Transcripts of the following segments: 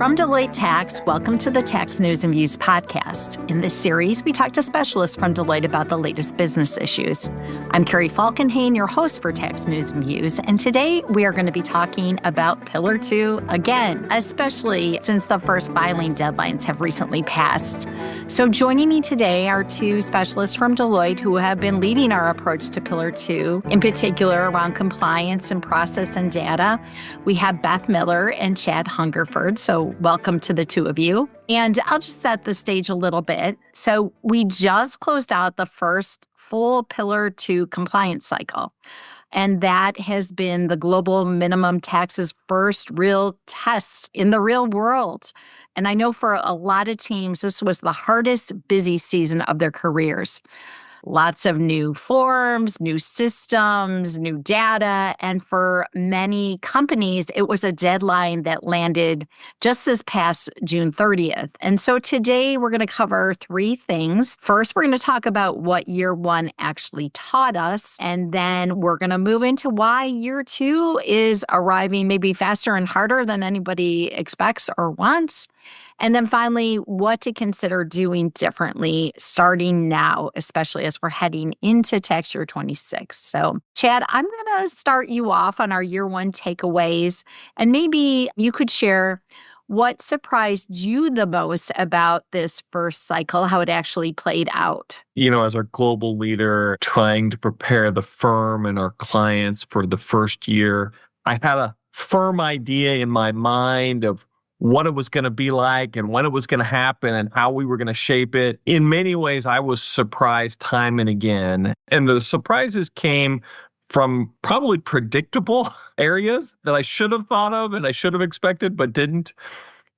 From Deloitte Tax, welcome to the Tax News and Views podcast. In this series, we talk to specialists from Deloitte about the latest business issues. I'm Carrie Falkenhayn, your host for Tax News and Views, and today we are going to be talking about Pillar 2 again, especially since the first filing deadlines have recently passed. So joining me today are two specialists from Deloitte who have been leading our approach to Pillar 2, in particular around compliance and process and data. We have Beth Miller and Chad Hungerford, so welcome to the two of you. And I'll just set the stage a little bit. So we just closed out the first full Pillar 2 compliance cycle. And that has been the global minimum tax's first real test in the real world. And I know for a lot of teams, this was the hardest busy season of their careers. Lots of new forms, new systems, new data. And for many companies, it was a deadline that landed just this past June 30th. And so today we're going to cover three things. First, we're going to talk about what year one actually taught us. And then we're going to move into why year two is arriving maybe faster and harder than anybody expects or wants. And then finally, what to consider doing differently starting now, especially as we're heading into tax year 26. So, Chad, I'm going to start you off on our year one takeaways. And maybe you could share what surprised you the most about this first cycle, how it actually played out. You know, as our global leader trying to prepare the firm and our clients for the first year, I had a firm idea in my mind of what it was going to be like and when it was going to happen and how we were going to shape it. In many ways, I was surprised time and again. And the surprises came from probably predictable areas that I should have thought of and I should have expected, but didn't.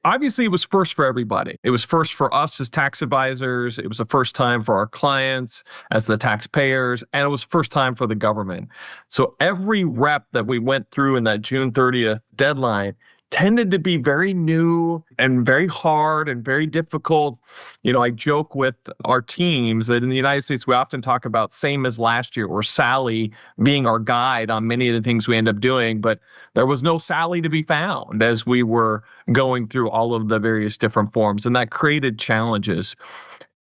Obviously, it was first for everybody. It was first for us as tax advisors. It was the first time for our clients as the taxpayers, and it was first time for the government. So every rep that we went through in that June 30th deadline tended to be very new and very hard and very difficult. You know, I joke with our teams that in the United States, we often talk about same as last year or Sally being our guide on many of the things we end up doing. But there was no Sally to be found as we were going through all of the various different forms. And that created challenges.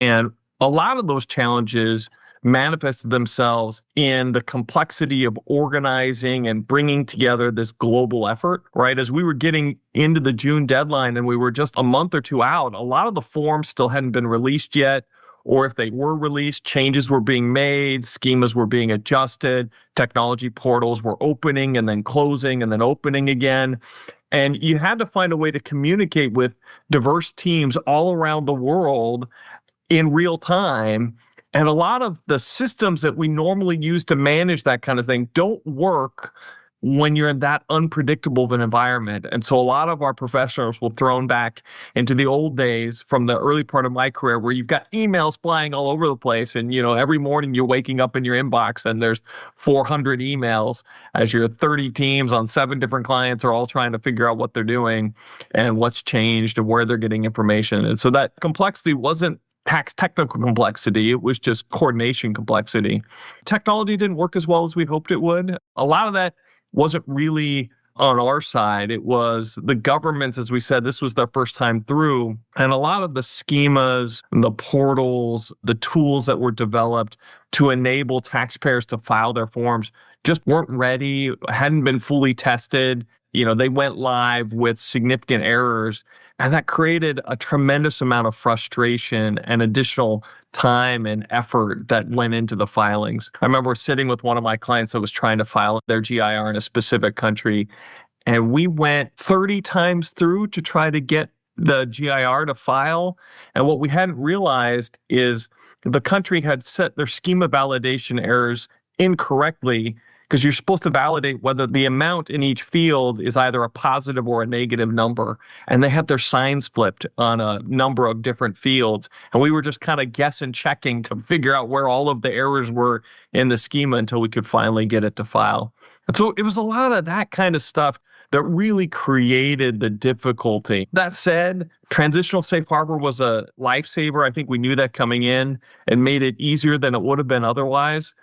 And a lot of those challenges manifested themselves in the complexity of organizing and bringing together this global effort, right? As we were getting into the June deadline and we were just a month or two out, a lot of the forms still hadn't been released yet. Or if they were released, changes were being made, schemas were being adjusted, technology portals were opening and then closing and then opening again. And you had to find a way to communicate with diverse teams all around the world in real time. And a lot of the systems that we normally use to manage that kind of thing don't work when you're in that unpredictable of an environment. And so a lot of our professionals were thrown back into the old days from the early part of my career where you've got emails flying all over the place. And, you know, every morning you're waking up in your inbox and there's 400 emails as your 30 teams on 7 different clients are all trying to figure out what they're doing and what's changed and where they're getting information. And so that complexity wasn't tax technical complexity. It was just coordination complexity. Technology didn't work as well as we hoped it would. A lot of that wasn't really on our side. It was the governments, as we said, this was their first time through. And a lot of the schemas, the portals, the tools that were developed to enable taxpayers to file their forms just weren't ready, hadn't been fully tested. You know, they went live with significant errors. And that created a tremendous amount of frustration and additional time and effort that went into the filings. I remember sitting with one of my clients that was trying to file their GIR in a specific country, and we went 30 times through to try to get the GIR to file. And what we hadn't realized is the country had set their schema validation errors incorrectly, because you're supposed to validate whether the amount in each field is either a positive or a negative number. And they had their signs flipped on a number of different fields. And we were just kind of guessing, checking to figure out where all of the errors were in the schema until we could finally get it to file. And so it was a lot of that kind of stuff that really created the difficulty. That said, transitional safe harbor was a lifesaver. I think we knew that coming in and made it easier than it would have been otherwise.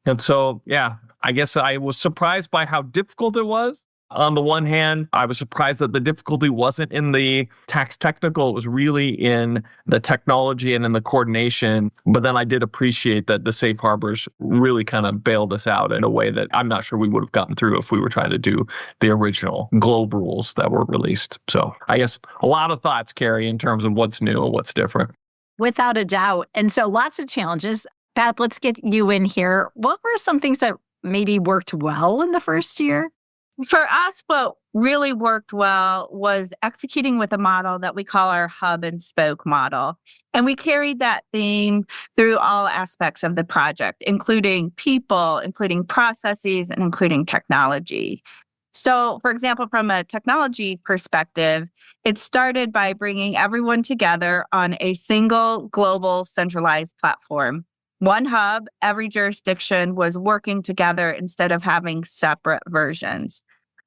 And so, yeah, I guess I was surprised by how difficult it was, On the one hand, I was surprised that the difficulty wasn't in the tax technical. It was really in the technology and in the coordination. But then I did appreciate that the safe harbors really kind of bailed us out in a way that I'm not sure we would have gotten through if we were trying to do the original globe rules that were released. So I guess a lot of thoughts, Carrie, in terms of what's new and what's different. Without a doubt. And so lots of challenges. Pat, let's get you in here. What were some things that maybe worked well in the first year? For us, what really worked well was executing with a model that we call our hub and spoke model. And we carried that theme through all aspects of the project, including people, including processes, and including technology. So, for example, from a technology perspective, it started by bringing everyone together on a single global centralized platform. One hub, every jurisdiction was working together instead of having separate versions.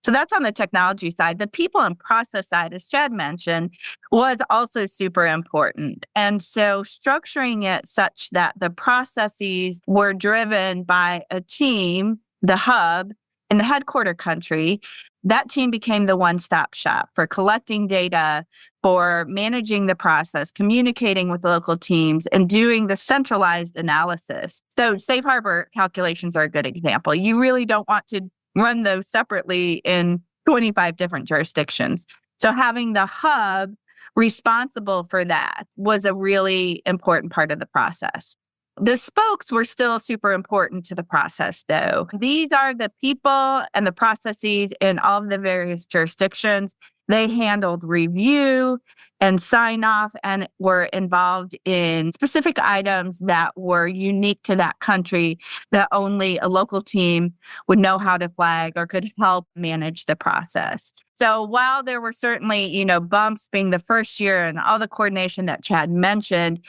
So that's on the technology side. The people and process side, as Chad mentioned, was also super important. And so structuring it such that the processes were driven by a team, the hub, in the headquarter country, that team became the one-stop shop for collecting data, for managing the process, communicating with local teams, and doing the centralized analysis. So safe harbor calculations are a good example. You really don't want to run those separately in 25 different jurisdictions. So having the hub responsible for that was a really important part of the process. The spokes were still super important to the process, though. These are the people and the processes in all of the various jurisdictions. They handled review and sign off and were involved in specific items that were unique to that country that only a local team would know how to flag or could help manage the process. So while there were certainly, bumps being the first year and all the coordination that Chad mentioned,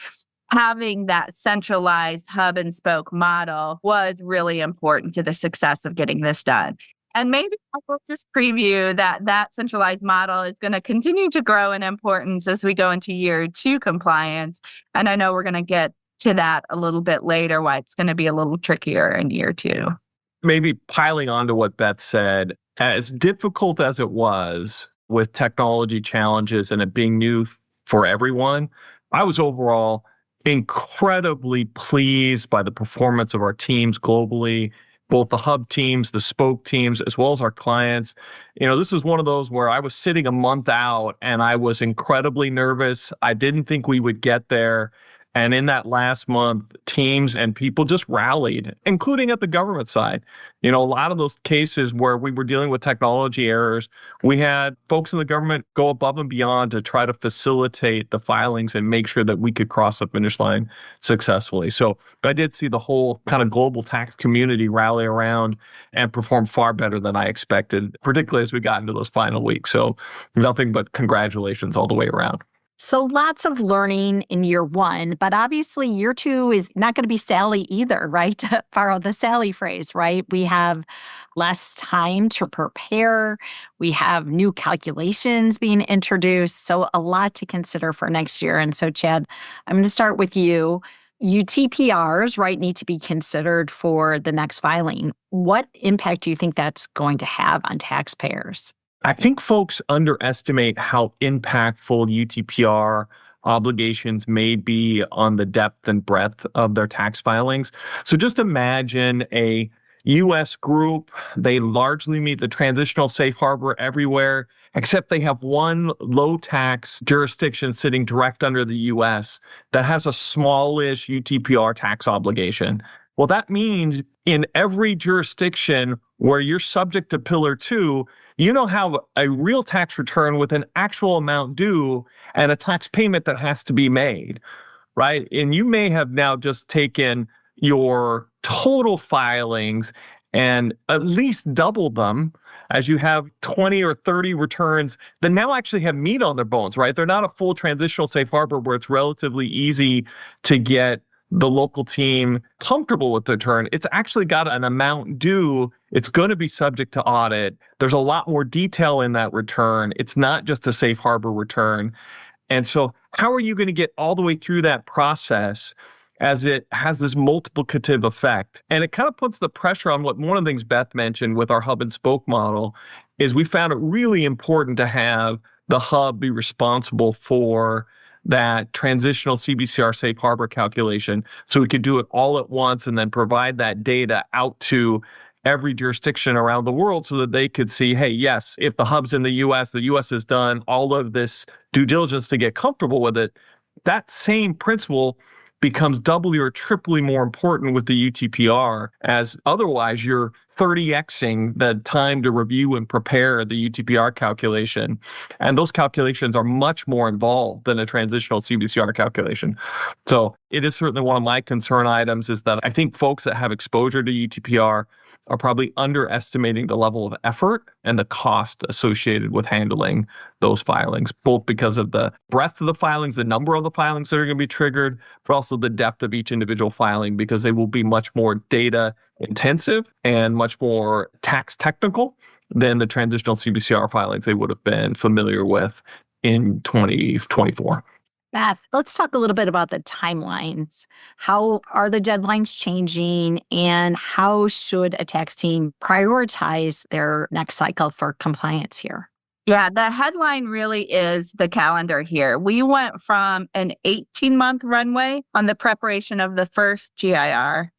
having that centralized hub and spoke model was really important to the success of getting this done. And maybe I will just preview that centralized model is going to continue to grow in importance as we go into year 2 compliance. And I know we're going to get to that a little bit later, why it's going to be a little trickier in year 2. Maybe piling on to what Beth said, as difficult as it was with technology challenges and it being new for everyone, I was overall incredibly pleased by the performance of our teams globally, both the hub teams, the spoke teams, as well as our clients. This is one of those where I was sitting a month out and I was incredibly nervous. I didn't think we would get there. And in that last month, teams and people just rallied, including at the government side. A lot of those cases where we were dealing with technology errors, we had folks in the government go above and beyond to try to facilitate the filings and make sure that we could cross the finish line successfully. So I did see the whole kind of global tax community rally around and perform far better than I expected, particularly as we got into those final weeks. So nothing but congratulations all the way around. So lots of learning in year 1, but obviously year 2 is not going to be Sally either, right? To borrow the Sally phrase, right? We have less time to prepare. We have new calculations being introduced. So a lot to consider for next year. And so, Chad, I'm going to start with you. UTPRs, right, need to be considered for the next filing. What impact do you think that's going to have on taxpayers? I think folks underestimate how impactful UTPR obligations may be on the depth and breadth of their tax filings. So just imagine a U.S. group. They largely meet the transitional safe harbor everywhere, except they have one low tax jurisdiction sitting direct under the U.S. that has a smallish UTPR tax obligation. Well, that means in every jurisdiction where you're subject to Pillar 2, have a real tax return with an actual amount due and a tax payment that has to be made, right? And you may have now just taken your total filings and at least doubled them as you have 20 or 30 returns that now actually have meat on their bones, right? They're not a full transitional safe harbor where it's relatively easy to get the local team comfortable with the return. It's actually got an amount due. It's going to be subject to audit. There's a lot more detail in that return. It's not just a safe harbor return. And so how are you going to get all the way through that process as it has this multiplicative effect. And it kind of puts the pressure on what one of the things Beth mentioned with our hub and spoke model is we found it really important to have the hub be responsible for that transitional CBCR safe harbor calculation so we could do it all at once and then provide that data out to every jurisdiction around the world so that they could see, hey, yes, if the hub's in the US has done all of this due diligence to get comfortable with it. That same principle becomes doubly or triply more important with the UTPR, as otherwise you're 30xing the time to review and prepare the UTPR calculation. And those calculations are much more involved than a transitional CBCR calculation. So it is certainly one of my concern items is that I think folks that have exposure to UTPR are probably underestimating the level of effort and the cost associated with handling those filings, both because of the breadth of the filings, the number of the filings that are going to be triggered, but also the depth of each individual filing, because they will be much more data intensive and much more tax technical than the transitional CBCR filings they would have been familiar with in 2024. Beth, let's talk a little bit about the timelines. How are the deadlines changing, and how should a tax team prioritize their next cycle for compliance here? Yeah, the headline really is the calendar here. We went from an 18-month runway on the preparation of the first GIR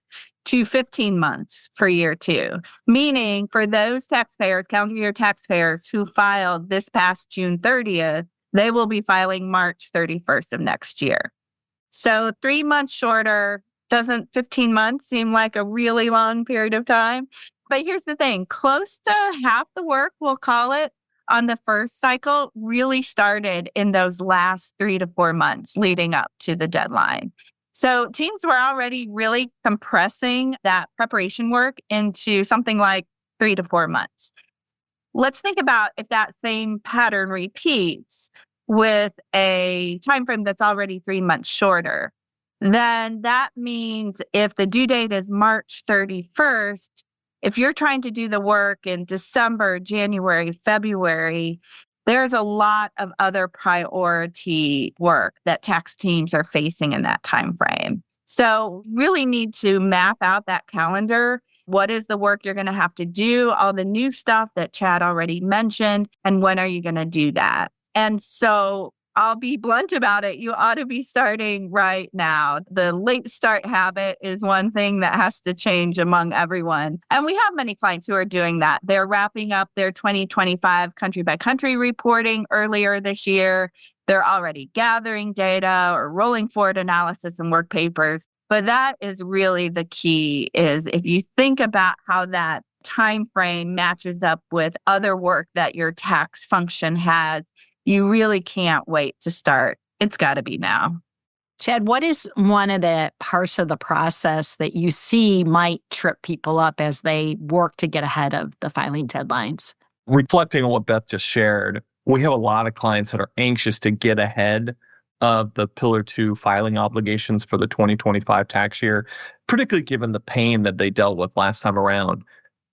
to 15 months for year 2, meaning for those taxpayers, calendar year taxpayers who filed this past June 30th, they will be filing March 31st of next year. So 3 months shorter. Doesn't 15 months seem like a really long period of time? But here's the thing, close to half the work, we'll call it, on the first cycle really started in those last 3 to 4 months leading up to the deadline. So teams were already really compressing that preparation work into something like 3 to 4 months. Let's think about if that same pattern repeats with a time frame that's already 3 months shorter. Then that means if the due date is March 31st, if you're trying to do the work in December, January, February, there's a lot of other priority work that tax teams are facing in that time frame. So really need to map out that calendar. What is the work you're going to have to do? All the new stuff that Chad already mentioned. And when are you going to do that? And so I'll be blunt about it. You ought to be starting right now. The late start habit is one thing that has to change among everyone. And we have many clients who are doing that. They're wrapping up their 2025 country by country reporting earlier this year. They're already gathering data or rolling forward analysis and work papers. But that is really the key, is if you think about how that time frame matches up with other work that your tax function has, you really can't wait to start. It's got to be now. Chad, what is one of the parts of the process that you see might trip people up as they work to get ahead of the filing deadlines? Reflecting on what Beth just shared, we have a lot of clients that are anxious to get ahead of the Pillar 2 filing obligations for the 2025 tax year, particularly given the pain that they dealt with last time around.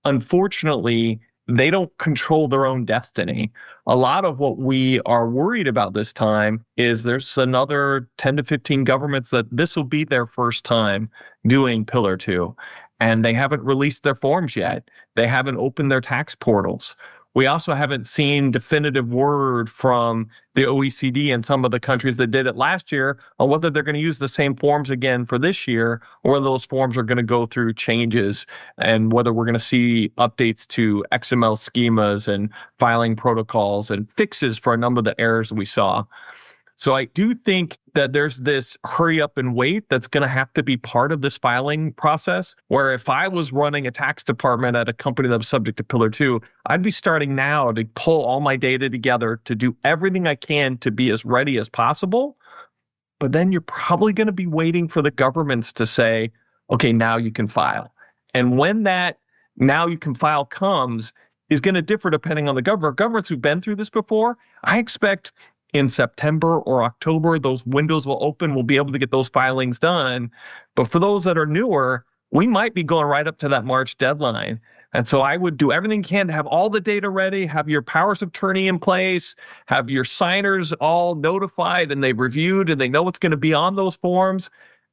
Unfortunately, they don't control their own destiny. A lot of what we are worried about this time is there's another 10 to 15 governments that this will be their first time doing Pillar 2, and they haven't released their forms yet. They haven't opened their tax portals. We also haven't seen definitive word from the OECD and some of the countries that did it last year on whether they're going to use the same forms again for this year, or whether those forms are going to go through changes, and whether we're going to see updates to XML schemas and filing protocols and fixes for a number of the errors we saw. So I do think that there's this hurry up and wait that's going to have to be part of this filing process, where if I was running a tax department at a company that was subject to Pillar 2, I'd be starting now to pull all my data together to do everything I can to be as ready as possible. But then you're probably going to be waiting for the governments to say, okay, now you can file. And when that now you can file comes is going to differ depending on the government. Governments who've been through this before, I expect in September or October, those windows will open. We'll be able to get those filings done. But for those that are newer, we might be going right up to that March deadline. And so I would do everything you can to have all the data ready, have your powers of attorney in place, have your signers all notified and they've reviewed and they know what's going to be on those forms.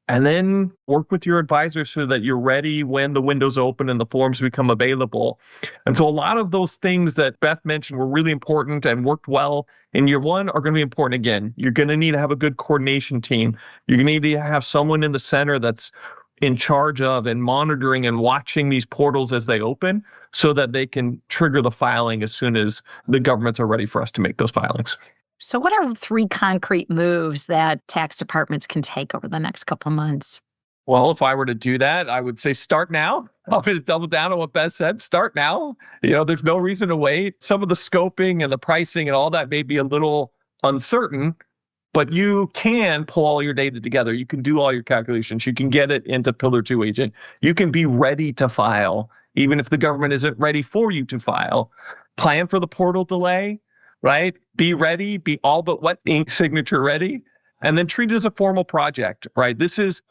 And then work with your advisor so that you're ready when the windows open and the forms become available. And so a lot of those things that Beth mentioned were really important and worked well in year one are going to be important again. You're going to need to have a good coordination team. You're going to need to have someone in the center that's in charge of and monitoring and watching these portals as they open so that they can trigger the filing as soon as the governments are ready for us to make those filings. So what are 3 concrete moves that tax departments can take over the next couple of months? Well, if I were to do that, I would say start now. I'm going to double down on what Beth said. Start now. There's no reason to wait. Some of the scoping and the pricing and all that may be a little uncertain, but you can pull all your data together. You can do all your calculations. You can get it into Pillar 2 Agent. You can be ready to file, even if the government isn't ready for you to file. Plan for the portal delay, right? Be ready, be all but wet ink signature ready, and then treat it as a formal project, right?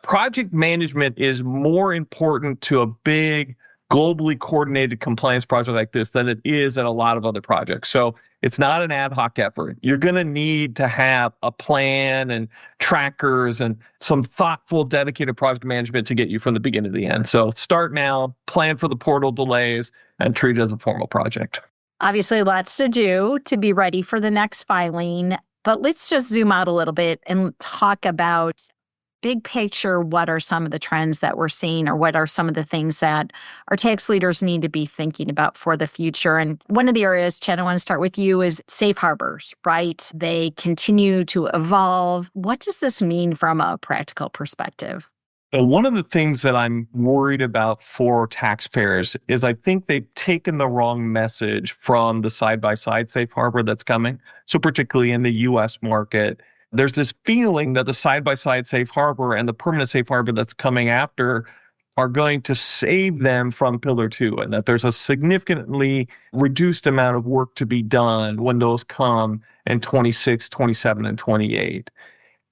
Project management is more important to a big, globally coordinated compliance project like this than it is in a lot of other projects. So it's not an ad hoc effort. You're going to need to have a plan and trackers and some thoughtful, dedicated project management to get you from the beginning to the end. So start now, plan for the portal delays, and treat it as a formal project. Obviously, lots to do to be ready for the next filing, but let's just zoom out a little bit and talk about big picture. What are some of the trends that we're seeing, or what are some of the things that our tax leaders need to be thinking about for the future? And one of the areas, Chad, I want to start with you, is safe harbors, right? They continue to evolve. What does this mean from a practical perspective? One of the things that I'm worried about for taxpayers is I think they've taken the wrong message from the side-by-side safe harbor that's coming. So particularly in the U.S. market, there's this feeling that the side-by-side safe harbor and the permanent safe harbor that's coming after are going to save them from Pillar 2, and that there's a significantly reduced amount of work to be done when those come in 26, 27, and 28.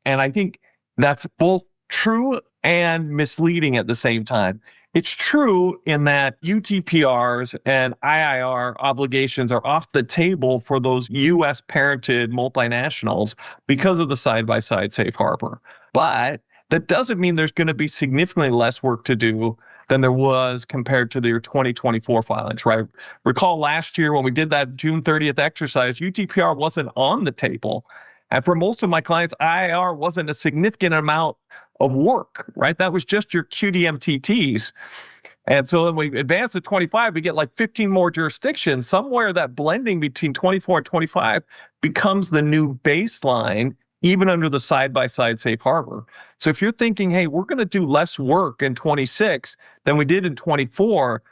And I think that's both true and misleading at the same time. It's true in that UTPRs and IIR obligations are off the table for those U.S. parented multinationals because of the side-by-side safe harbor. But that doesn't mean there's going to be significantly less work to do than there was compared to their 2024 filings, right? Recall last year when we did that June 30th exercise, UTPR wasn't on the table. And for most of my clients, IIR wasn't a significant amount of work, right? That was just your QDMTTs. And so when we advance to 25, we get like 15 more jurisdictions. Somewhere that blending between 24 and 25 becomes the new baseline, even under the side-by-side safe harbor. So if you're thinking, hey, we're going to do less work in 26 than we did in 24,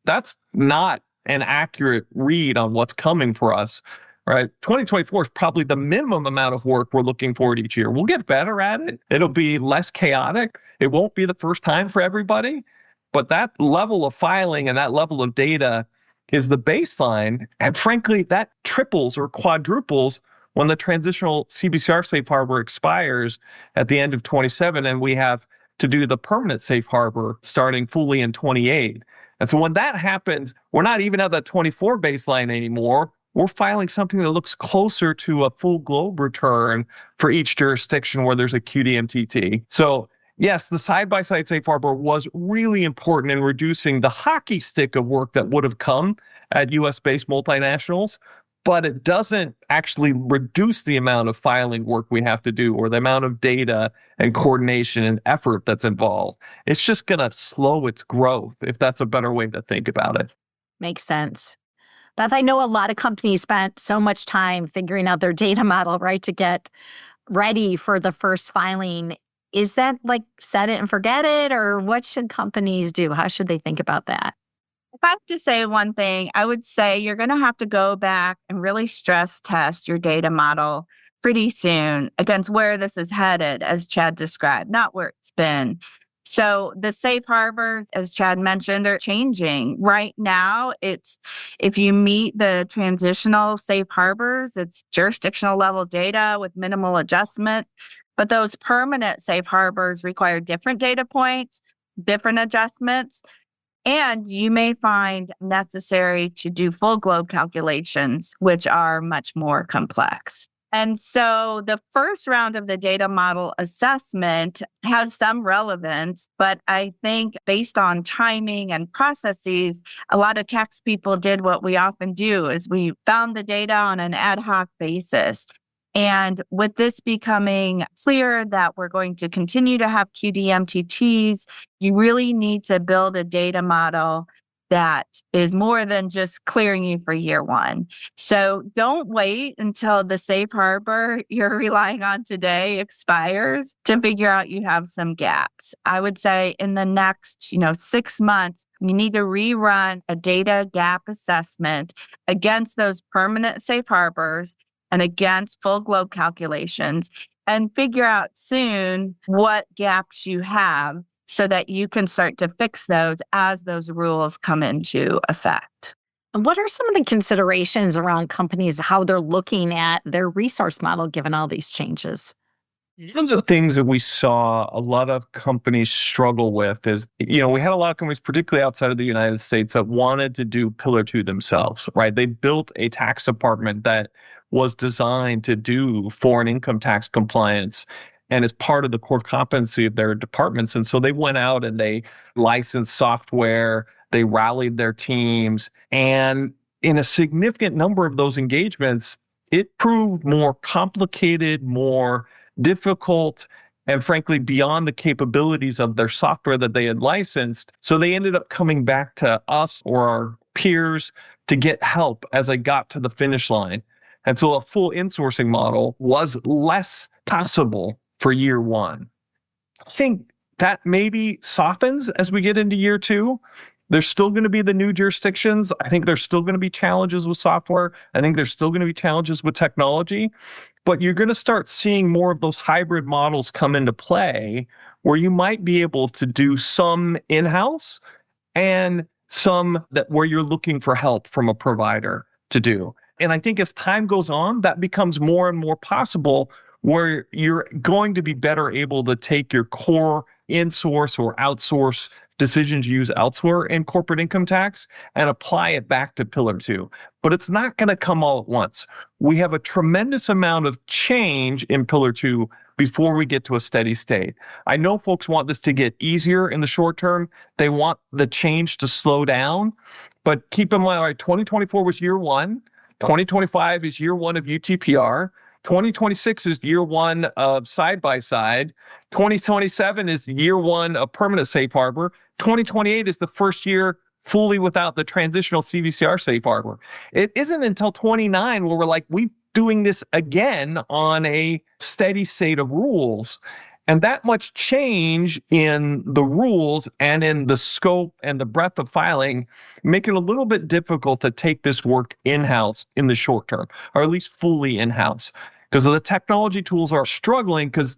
that's not an accurate read on what's coming for us. Right. 2024 is probably the minimum amount of work we're looking for each year. We'll get better at it. It'll be less chaotic. It won't be the first time for everybody. But that level of filing and that level of data is the baseline. And frankly, that triples or quadruples when the transitional CBCR safe harbor expires at the end of 27 and we have to do the permanent safe harbor starting fully in 28. And so when that happens, we're not even at that 24 baseline anymore. We're filing something that looks closer to a full globe return for each jurisdiction where there's a QDMTT. So yes, the side-by-side safe harbor was really important in reducing the hockey stick of work that would have come at US-based multinationals, but it doesn't actually reduce the amount of filing work we have to do or the amount of data and coordination and effort that's involved. It's just going to slow its growth, if that's a better way to think about it. Makes sense. Beth, I know a lot of companies spent so much time figuring out their data model, right, to get ready for the first filing. Is that like set it and forget it, or what should companies do? How should they think about that? If I have to say one thing, I would say you're going to have to go back and really stress test your data model pretty soon against where this is headed, as Chad described, not where it's been. So the safe harbors, as Chad mentioned, are changing. Right now, it's if you meet the transitional safe harbors, it's jurisdictional level data with minimal adjustment. But those permanent safe harbors require different data points, different adjustments, and you may find necessary to do full globe calculations, which are much more complex. And so the first round of the data model assessment has some relevance, but I think based on timing and processes, a lot of tax people did what we often do is we found the data on an ad hoc basis. And with this becoming clear that we're going to continue to have QDMTTs, you really need to build a data model that is more than just clearing you for year one. So don't wait until the safe harbor you're relying on today expires to figure out you have some gaps. I would say in the next, 6 months, you need to rerun a data gap assessment against those permanent safe harbors and against full globe calculations and figure out soon what gaps you have so that you can start to fix those as those rules come into effect. And what are some of the considerations around companies, how they're looking at their resource model given all these changes? One of the things that we saw a lot of companies struggle with is, we had a lot of companies, particularly outside of the United States, that wanted to do Pillar 2 themselves, right? They built a tax department that was designed to do foreign income tax compliance and as part of the core competency of their departments. And so they went out and they licensed software, they rallied their teams, and in a significant number of those engagements, it proved more complicated, more difficult, and frankly, beyond the capabilities of their software that they had licensed. So they ended up coming back to us or our peers to get help as I got to the finish line. And so a full insourcing model was less possible for year one. I think that maybe softens as we get into year two. There's still going to be the new jurisdictions. I think there's still going to be challenges with software. I think there's still going to be challenges with technology. But you're going to start seeing more of those hybrid models come into play where you might be able to do some in-house and some that where you're looking for help from a provider to do. And I think as time goes on, that becomes more and more possible where you're going to be better able to take your core in-source or outsource decisions you use elsewhere in corporate income tax and apply it back to Pillar 2. But it's not going to come all at once. We have a tremendous amount of change in Pillar 2 before we get to a steady state. I know folks want this to get easier in the short term. They want the change to slow down. But keep in mind, all right, 2024 was year one. 2025 is year one of UTPR. 2026 is year one of side-by-side. 2027 is year one of permanent safe harbor. 2028 is the first year fully without the transitional CVCR safe harbor. It isn't until 29 where we're doing this again on a steady state of rules. And that much change in the rules and in the scope and the breadth of filing make it a little bit difficult to take this work in-house in the short term, or at least fully in-house. Because the technology tools are struggling because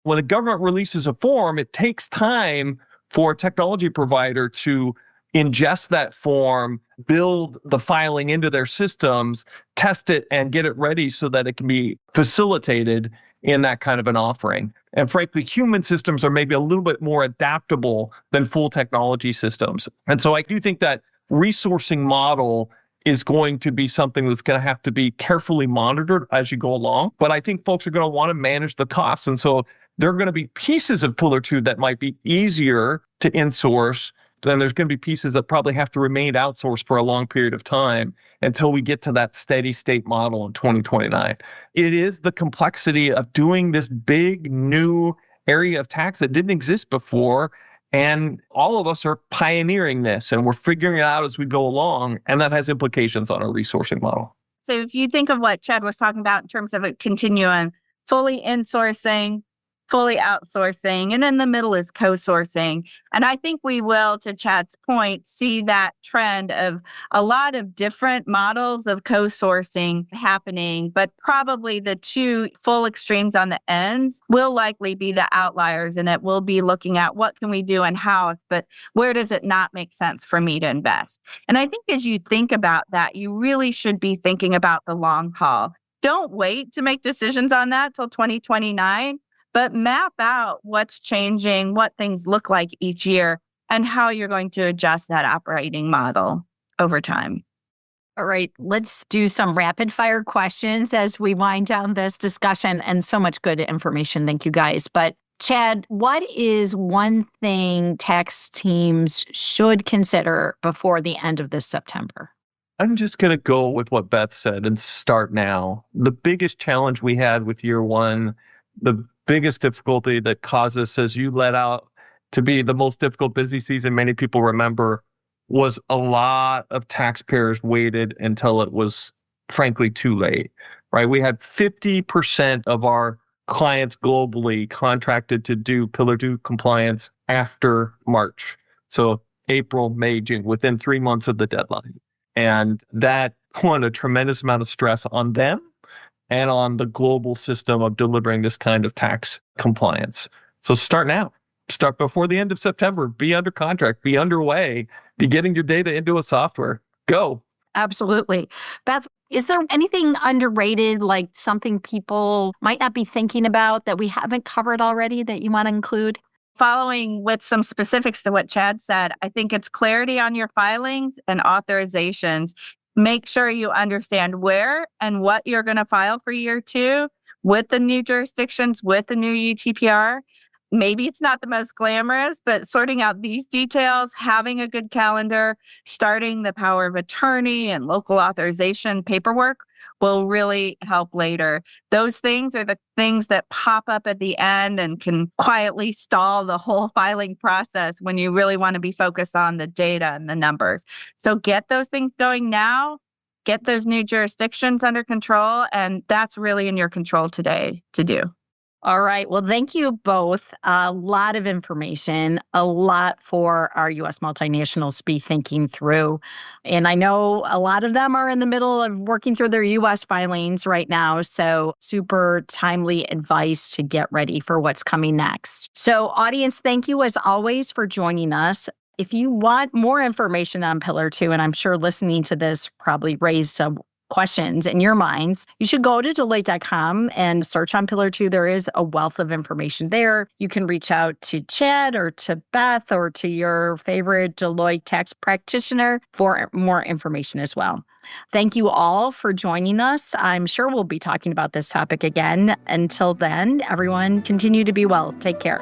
when the government releases a form, it takes time for a technology provider to ingest that form, build the filing into their systems, test it, and get it ready so that it can be facilitated in that kind of an offering. And frankly, human systems are maybe a little bit more adaptable than full technology systems. And so I do think that resourcing model is going to be something that's going to have to be carefully monitored as you go along. But I think folks are going to want to manage the costs. And so there are going to be pieces of Pillar 2 that might be easier to insource. Then there's going to be pieces that probably have to remain outsourced for a long period of time until we get to that steady state model in 2029. It is the complexity of doing this big new area of tax that didn't exist before. And all of us are pioneering this and we're figuring it out as we go along. And that has implications on our resourcing model. So if you think of what Chad was talking about in terms of a continuum, fully insourcing, fully outsourcing, and then the middle is co-sourcing. And I think we will, to Chad's point, see that trend of a lot of different models of co-sourcing happening, but probably the two full extremes on the ends will likely be the outliers, and it will be looking at what can we do in-house, but where does it not make sense for me to invest? And I think as you think about that, you really should be thinking about the long haul. Don't wait to make decisions on that till 2029. But map out what's changing, what things look like each year, and how you're going to adjust that operating model over time. All right, let's do some rapid fire questions as we wind down this discussion, and so much good information. Thank you guys. But Chad, what is one thing tax teams should consider before the end of this September? I'm just going to go with what Beth said and start now. The biggest challenge we had with year one, the biggest difficulty that caused us, as you let out, to be the most difficult busy season many people remember, was a lot of taxpayers waited until it was frankly too late, right? We had 50% of our clients globally contracted to do Pillar 2 compliance after March. So April, May, June, within 3 months of the deadline. And that put a tremendous amount of stress on them and on the global system of delivering this kind of tax compliance. So start now. Start before the end of September. Be under contract. Be underway. Be getting your data into a software. Go. Absolutely. Beth, is there anything underrated, like something people might not be thinking about that we haven't covered already that you want to include? Following with some specifics to what Chad said, I think it's clarity on your filings and authorizations. Make sure you understand where and what you're going to file for year two with the new jurisdictions, with the new UTPR. Maybe it's not the most glamorous, but sorting out these details, having a good calendar, starting the power of attorney and local authorization paperwork will really help later. Those things are the things that pop up at the end and can quietly stall the whole filing process when you really want to be focused on the data and the numbers. So get those things going now, get those new jurisdictions under control, and that's really in your control today to do. All right. Well, thank you both. A lot of information, a lot for our U.S. multinationals to be thinking through. And I know a lot of them are in the middle of working through their U.S. filings right now. So super timely advice to get ready for what's coming next. So audience, thank you as always for joining us. If you want more information on Pillar 2, and I'm sure listening to this probably raised some questions in your minds, you should go to Deloitte.com and search on Pillar 2. There is a wealth of information there. You can reach out to Chad or to Beth or to your favorite Deloitte tax practitioner for more information as well. Thank you all for joining us. I'm sure we'll be talking about this topic again. Until then, everyone, continue to be well. Take care.